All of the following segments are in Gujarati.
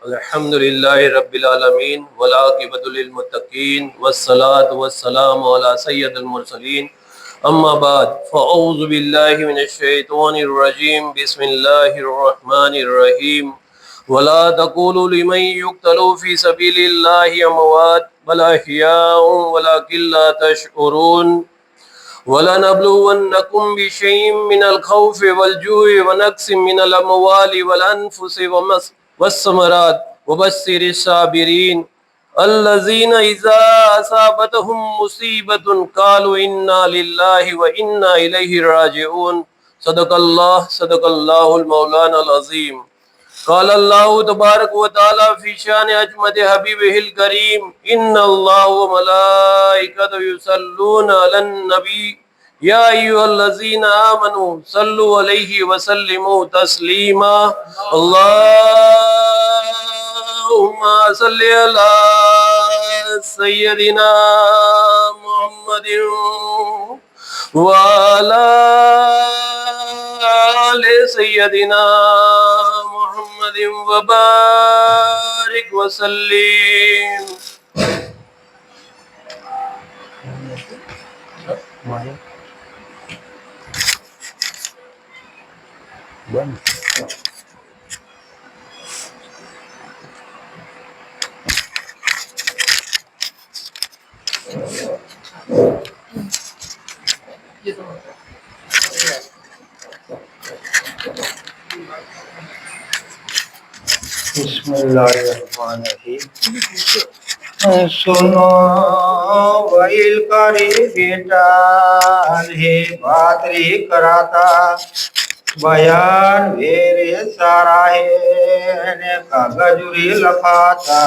अल्हम्दुलिल्लाह रब्बिल आलमीन वल आक़िबतु लिल मुत्तक़ीन वस्सलातु वस्सलामु अला सय्यिदिल मुरसलीन अम्मा बाद फ़अऊज़ु बिल्लाहि मिनश शैतानिर रजीम बिस्मिल्लाहिर रहमानिर रहीम वला तक़ूलू लिमन युक़्तलू फ़ी सबीलिल्लाहि अमवात बल अहयाउन वलाकिन ला तशऊरून वलनब्लुवन्नकुम बिशैइन मिनल खौफि वल जूइ व नक्सिम मिनल अमवालि वल अनफुसि वस्समरात वबश्शिरिस साबिरीन अल्लज़ीना इज़ा असाबतहुम मुसीबतुन क़ालू इन्ना लिल्लाहि व इन्ना इलैहि राजिऊन सदक़ल्लाहुल मौलानाल अज़ीम। क़ाल अल्लाहु तबारक व तआला फ़ी शान अजमत हबीबिहिल करीम इन्नल्लाह व मलाइकतहु युसल्लूना अलन नबी या अय्युहल्लज़ीना आमनू सल्लु अलैहि व सल्लिमू तस्लीमा अल्लाहुम्मा सल्लि अला सय्यदिना मुहम्मदिन व अला आलि सय्यदिना मुहम्मदिन व बारिक व सल्लिम। बिस्मिल्लाहिर्रहमानिर्रहीम। सुनो वहील करे बेटा हे बातरी कराता बयान वेरे सारा है ने कागजुरी लखाता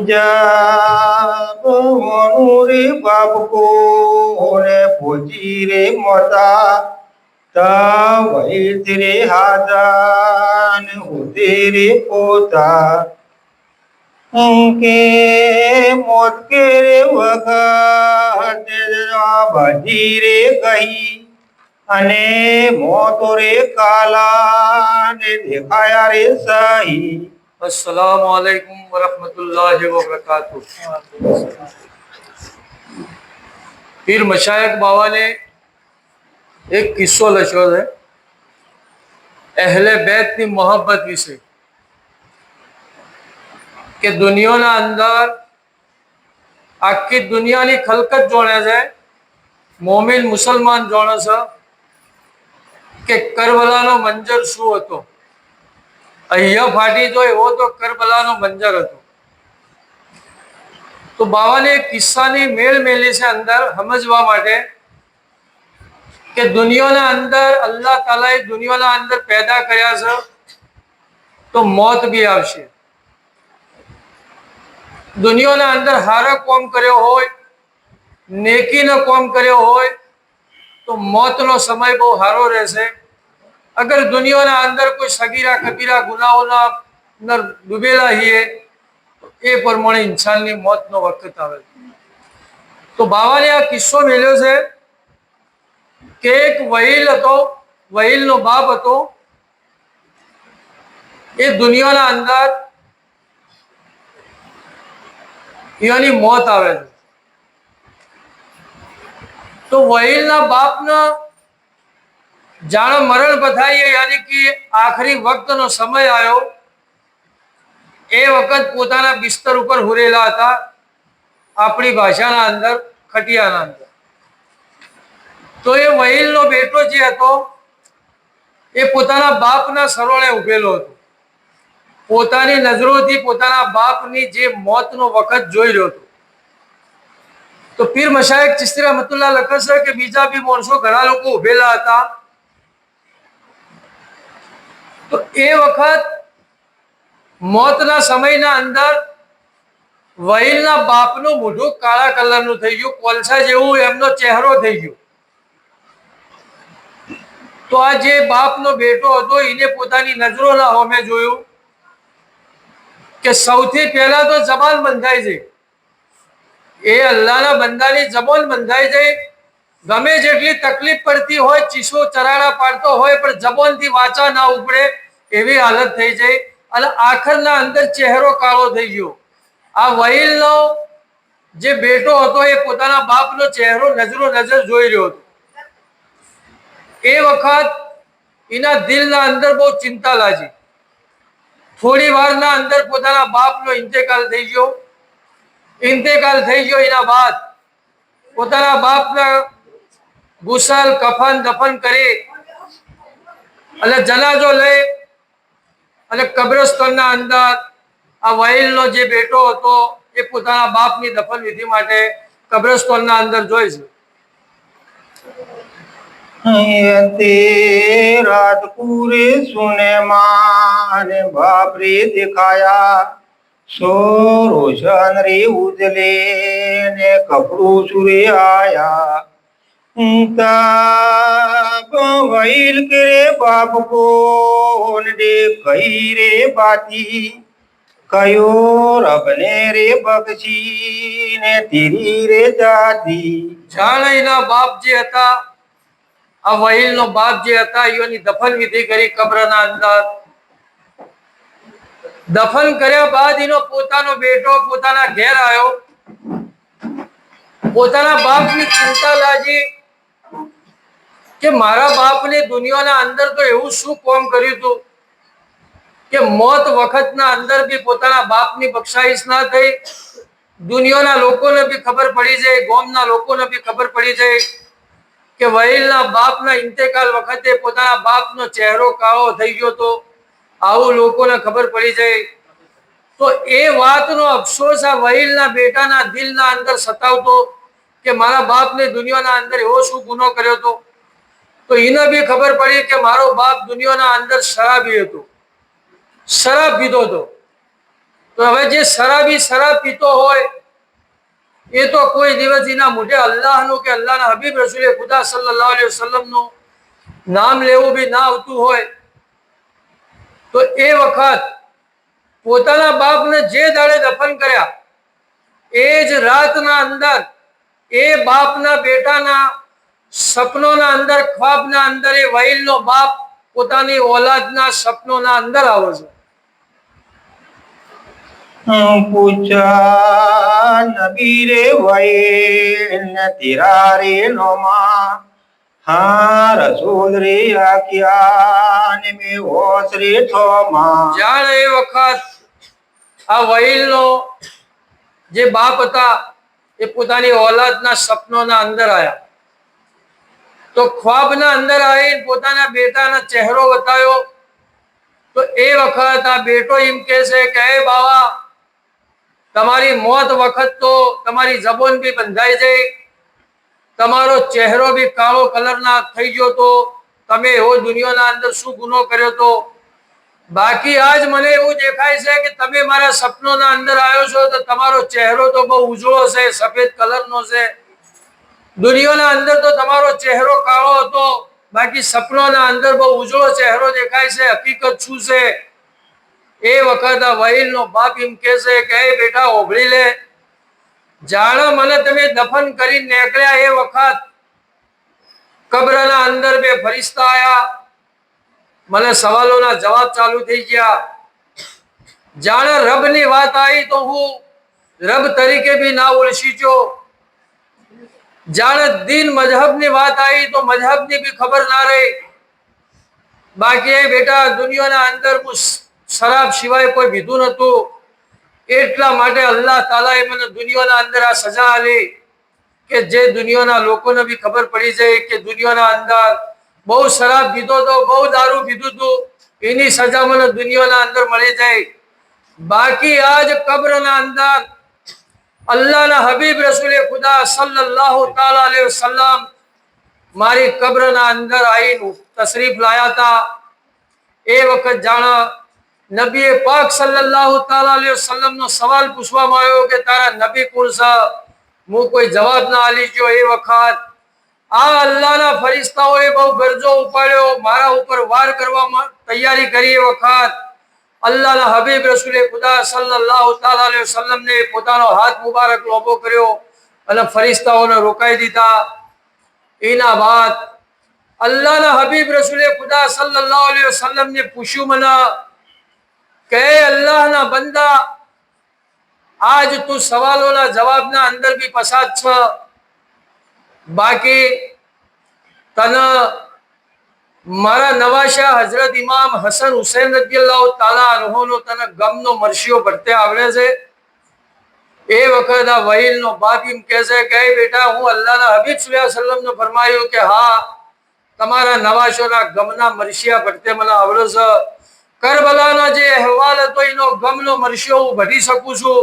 जब मनुरे बाप को ने पूजी रे मोता वही तेरे हादान तेरे पोता के मौत के रे वक़्त बजी रे गई अने मौत रे काला ने दिखाया रे सही। अस्सलामु अलैकुम वरहमतुल्लाहि वबरकातुहू। पीर मशायख बाबा ने एक किस्सो लख्यो है अहले बैत की मोहब्बत विषे के दुनिया अंदर आखी दुनिया की खलकत जोड़े है मोमिन मुसलमान जोड़े से के करबला नो मंजर शू हतो अहिया फाटी जो वो तो करबला नो मंजर हतो। तो बाबा ने एक किस्सा ने मेल मेली से अंदर समझवा माटे के दुनिया अंदर अल्लाह ताला दुनिया अंदर पैदा कर्या छे तो मौत भी आवशे। दुनिया अंदर हारा कोम कर्यो होय नेकी नो कोम कर्यो होय तो मौत नो समय बहुत हारो रहेशे। अगर दुनिया अंदर कोई सगीरा कबीरा गुनाहों अंदर डूबेला हिए तो ए प्रमाणे इंसान की मौत नो वक्त आवे। तो बाबा ने आ किस्सो मेल्यो छे के एक वहील हतो वहील नो बाप हतो ए दुनिया अंदर यानी मौत आवे तो वहील ना बाप ना जाने मरण बधाई यानी कि आखिरी वक्त नो समय आयो ए वक्त पोताना बिस्तर ऊपर हुरेला था अपनी भाषा ना अंदर खटिया ना अंदर। तो ये वहील नो बेटो जे हतो ए पोताना बाप ना सरोणे उभेलो हतो पोतानी नजरोथी पोताना बापनी जे मौतनो वखत जोई रह्यो हतो। तो पीर मशायख चिश्ती रहमतुल्लाह लखे छे के बीजा बी माणसो घणा लोको उभेला हता तो ए वखत मौतना समयना अंदर वहीलना बापनु मोढुं काळा कलरनुं थई गयुं कोलसा जेवुं एमनो चेहरो थई गयो। तो आ जे बापनो बेटो हतो एने पोतानी नजरोना होमे जोयुं के सौथी पहेला तो जबान बंधाई जाय ए अल्लाहना बंदानी जबान बंधाई जाय ગમે જેટલી તકલીફ પડતી હોય, ચીસો ચરાડા પાડતો હોય, પણ જબાનથી વાચા ના ઉપડે એવી હાલત થઈ જાય અને આખરના અંદર ચહેરો કાળો થઈ ગયો. આ વહીલનો જે બેટો હતો એ પોતાના બાપનો ચહેરો નજરો નજર જોઈ રહ્યો હતો. એ વખત એના દિલના અંદર બહુ ચિંતા લાગી. થોડી વારના અંદર પોતાના બાપનો ઇન્તેકાલ થઈ ગયો. ઇન્તેકાલ થઈ ગયો એના બાદ પોતાના બાપના ગુસલ કફન દફન કરી અને જનાજો લઈ અને કબ્રસ્તાનના અંદર આ વહીલનો જે બેટો હતો એ પોતાના બાપની દફન વિધિ માટે કબ્રસ્તાનના અંદર જોઈ છે. તે રાજપુરે સુને માને બાપરે દેખાયા, સો રોશન રે ઉજલે ને કપડું સુરે આયા. તાપ વહીલ કરે બાપ કોન રે કહી રે બાતી, કયો રબને રે બક્ષી ને તેરી રે જાતી. જાણે એના બાપ જે હતા, આ વહીલનો બાપ જે હતા, એની દફન વિધિ કરી કબ્રના અંદર. દફન કર્યા બાદ એનો પોતાનો બેટો પોતાના ઘેર આવ્યો. પોતાના બાપની ચિંતા લાગી કે મારા બાપને દુનિયાના અંદર તો એવું શું કામ કર્યું હતું કે મોત વખતના અંદર બી પોતાના બાપની બક્ષાઈશ ના થઈ. દુનિયાના લોકોને બી ખબર પડી જાય, ગામના લોકોને બી ખબર પડી જાય કે વહીલના બાપના ઇન્તેકાલ વખતે પોતાના બાપનો ચહેરો કાળો થઈ ગયો તો. આવું લોકોને ખબર પડી જાય તો એ વાતનો અફસોસ આ વહીલના બેટાના દિલના અંદર સતાવતો કે મારા બાપને દુનિયાના અંદર એવો શું ગુનો કર્યો હતો. તો એને બી ખબર પડી કે મારો બાપ દુનિયાના અંદર શરાબી હતો, શરાબ પીતો હતો. તો હવે જે શરાબી શરાબ પીતો હોય એ તો કોઈ દિવસ એના મોઢે અલ્લાહનું કે અલ્લાહના હબીબ રસૂલે ખુદા સલ્લલ્લાહુ અલૈહિ વસલ્લમનું નામ લેવું બી ના આવતું હોય. તો એ વખત પોતાના બાપને જે દાડે દફન કર્યા એ જ રાતના અંદર એ બાપના બેટાના સપનોના અંદર, ખ્વાબના અંદર એ વહીલનો બાપ પોતાની ઓલાદના સપનોના અંદર આવે છે. પૂછા નબી રે વહીલ ને તેરા રે નોમા, હા રસૂલ રે આખ્યા ને મે હોશ રે ઠોમા. જાણે એ વખત આ વહીલનો જે બાપ હતા એ પોતાની ઓલાદના સપનોના અંદર આવ્યા. તો ખ્વાબના અંદર આવીને પોતાના બેટાના ચહેરો બતાવ્યો. તો એ વખત આ બેટો એમ કહે છે કે હે બાવા, તમારી મોત વખત તો તમારી જબાન બી બંધાઈ જાય, તમારો ચહેરો બી કાળો કલરના થઈ ગયો તો તમે એવો દુનિયાના અંદર શું ગુનો કર્યો તો. બાકી આજ મને એવું દેખાય છે કે તમે મારા સપનોના અંદર આવ્યો છો તો તમારો ચહેરો તો બહુ ઉજળો છે, સફેદ કલરનો છે. દુનિયાના અંદર તો તમારો ચહેરો કાળો હતો, બાકી સપનોના અંદર બહુ ઉજળો ચહેરો દેખાય છે. હકીકત શું છે? એ વખત આ વહીલનો બાપ એમ કહે છે કે એ બેટા ઓભળી લે, જાણે મને તમે દફન કરી નીકળ્યા એ વખત કબ્રના અંદર બે ફરિશ્તા આયા, મને સવાલોના જવાબ ચાલુ થઈ ગયા. જાણે રબની વાત આવી તો હું રબ તરીકે બી ના ઓળખી ગયો. જાણે દીન મજહબની વાત આવી તો મજહબની બી ખબર ના રહી. બાકી એ બેટા દુનિયાના અંદર હું શરાબ સિવાય કોઈ પીધું નતું, એટલા માટે અલ્લાહ તાલાએ મને દુનિયાના અંદર આ સજા આલી કે જે દુનિયાના લોકોને બી ખબર પડી જાય કે દુનિયાના અંદર બહુ શરાબ પીધો તો, બહુ દારૂ પીધું હતું, એની સજા મને દુનિયાના અંદર મળી જાય. બાકી આજ કબ્રના અંદર અલ્લાહના હબીબ રસૂલે ખુદા સલ્લલ્લાહુ તાલા અલૈહિ વસલ્લમ મારી કબ્રના અંદર આવીને તશરીફ લાયા હતા. એ વખત જાણે નબી પાક સલ્લલ્લાહુ તાલા અલૈહિ વસલ્લમનો સવાલ પૂછવામાં આવ્યો કે તારા નબી કોણ છે? હું કોઈ જવાબ ના આલી ગયો. એ વખત આ અલ્લાહના ફરિશ્તાઓએ બહુ ગરજો ઉપાડ્યો, મારા ઉપર વાર કરવામાં તૈયારી કરી. એ વખત અલ્લાહના હબીબ રસૂલે ખુદા સલ્લલ્લાહુ તાલા અલૈહિ વસલ્લમને પોતાનો હાથ મુબારક લોબો કર્યો અને ફરિશ્તાઓને રોકાઈ દીધા. એના બાદ અલ્લાહના હબીબ રસૂલે ખુદા સલ્લલ્લાહુ અલૈહિ વસલ્લમ ને પૂછ્યું મને કે અલ્લાહના બંદા આજ તું સવાલોના જવાબના અંદર બી પસાદ છે, બાકી તને મારા નવાશા હજરત ઇમામ હસન હુસૈન રદિયલ્લાહુ તાલા અન્હોનો તને ગમનો મરશિયો ભરતે આવડે છે? એ વખત આ વહીલનો બાપ એમ કહે છે કે બેટા, હું અલ્લાહના હબીબ સલ્લલ્લાહુ અલૈહિ વસલ્લમને ફરમાયું કે હા, તમારા નવાશોના ગમના મરશિયા ભરતે મને આવડે છે. કરબલાનો જે અહેવાલ હતો એનો ગમનો મરશિયો હું ભરી શકું છું.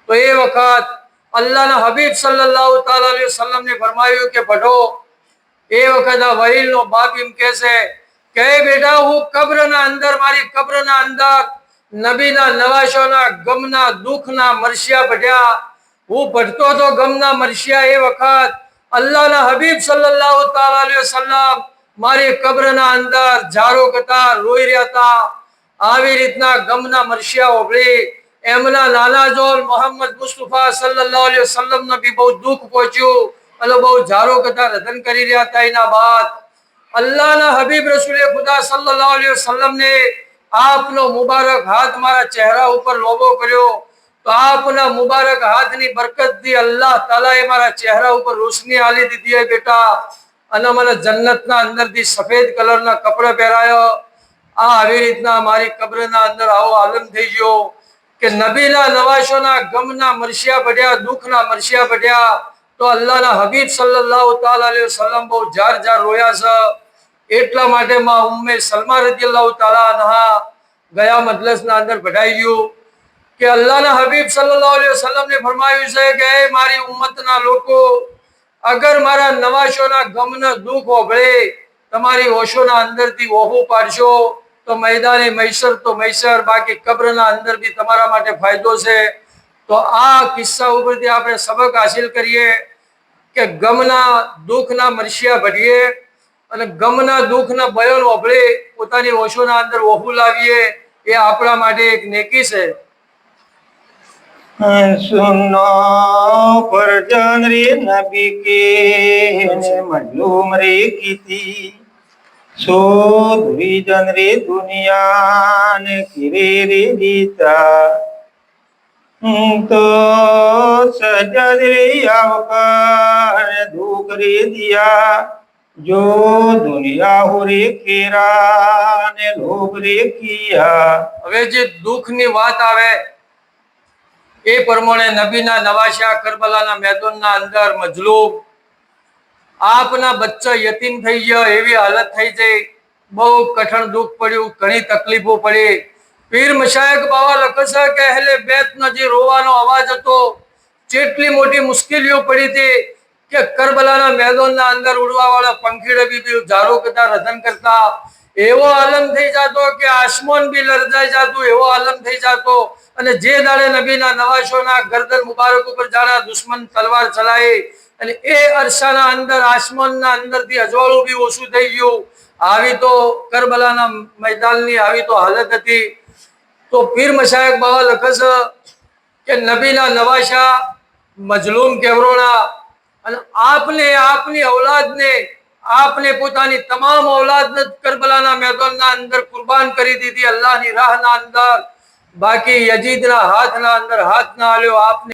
તો એ વખત અલ્લાહના હબીબ સલ્લલ્લાહુ તાલા અલૈહિ વસલ્લમને ફરમાયું કે ભઢો. એ વખત આ વહીલનો બાપ એમ કહે છે કે બેટા, હું કબ્રના અંદર, મારી કબ્રના અંદર નબીના નવાશોના ગમના દુઃખના મરશિયા ભઢ્યા. હું ભઢતો તો ગમના મરશિયા. એ વખત અલ્લાહના હબીબ સલ્લલ્લાહુ તાલા અલૈહિ વસલ્લમ મારી કબ્રના અંદર જારો કરતા રોઈ રહ્યા હતા. આવી રીતના ગમના મરશિયા ઓગળી એમના નાના જોલ મોહમ્મદ મુસ્તફા સલ્લલ્લાહુ અલૈહિ વસલ્લમને બી બહુ દુઃખ પહોંચ્યું અને બહુ જારો કરતા રધન કરી રહ્યા હતા. એના બાદ અલ્લાહના હબીબ રસૂલે ખુદા સલ્લલ્લાહુ અલૈહિ વસલ્લમને આપનો મુબારક હાથ મારા ચહેરા ઉપર લોબો કર્યો. તો આપના મુબારક હાથની બરકતથી અલ્લાહ તાલાએ મારા ચહેરા ઉપર રોશની આલી દીધી હે બેટા, અને મને જન્નતના અંદરથી સફેદ કલરના કપડા પહેરાયો. આ આવી રીતના મારી કબ્રના અંદર આવો આલમ થઈ ગયો કે નબીના નવાશોના ગમના મરશિયા ભઢ્યા, દુઃખના મરશિયા ભઢ્યા. તો અલ્લાહના હબીબ સલ્લલ્લાહુ તાલા અલૈહિ વસલ્લમ બહુ જાર જાર રોયા છે. એટલા માટે માં ઉમ્મે સલમા રદિયલ્લાહુ તાલા અન્હા ગયા મજલિસના અંદર ભઢાઈ ગયું કે અલ્લાહના હબીબ સલ્લલ્લાહુ અલૈહિ વસલ્લમને ફરમાયું છે કે મારી ઉમ્મતના લોકો, અગર મારા નવાશોના ગમના દુઃખ ઓગળે, તમારી ઓશોના અંદરથી ઓહું પાડશો તો મેદાને મૈસર તો મૈસર, બાકી કબ્રના અંદર બી તમારા માટે ફાયદો છે. તો આ કિસ્સા ઉપરથી આપણે સબક હાસિલ કરીએ કે ગમના દુઃખના મરશિયા ભરીએ અને ગમના દુઃખના બયોન ઓગળે, પોતાની ઓશોના અંદર ઓહું લાવીએ. એ આપણા માટે એક નેકી છે. सुनो फरजान रे नबी के ने मजलूम रे कीती सो दुईजन रे दुनिया ने किरे रे गीता तो सजद रे आवकार दुख रे दिया जो दुनिया हो रे केरा ने लोभ रे किया. હવે જે દુઃખની વાત આવે એ પ્રમાણે નબીના નવાશા કરબલાના મેદાનના અંદર મજલૂમ, આપના બચ્ચા યતીમ થઈ ગયા એવી હાલત થઈ જઈ. બહુ કઠણ દુઃખ પડ્યું, ઘણી તકલીફો પડી. પીર મશાયખ બાવા લખે છે કે અહેલે બેતનો જે રોવાનો અવાજ હતો, જેટલી મોટી મુશ્કેલીઓ પડી હતી કે કરબલાના મેદાનના અંદર ઉડવાવાળા પંખીડે બી જારો કરતા, રધન કરતા. એવો આલમ થઈ જતો કે આસમાન બી લરજાઈ જતું, એવો આલમ થઈ જતો. અને જે દાડે નબીના નવાશોના ગરદન મુબારક ઉપર જાણે દુશ્મન તલવાર ચલાવી અને એ અરસાના અંદર આસમાનના અંદરથી અજવાળું બી ઓછું થઈ ગયું. આવી તો કરબલાના મેદાનની આવી તો હાલત હતી. તો પીર મશાયખ બાવા લખે છે કે નબીના નવાશા મજલૂમ કેવરોના, અને આપને આપની ઔલાદને, આપને પોતાની તમામ ઔલાદને કરબલાના મેદાનના અંદર કુરબાન કરી દીધી અલ્લાહની રાહના અંદર. બાકી યજીદના હાથના અંદર હાથ ના આલ્યો. આપને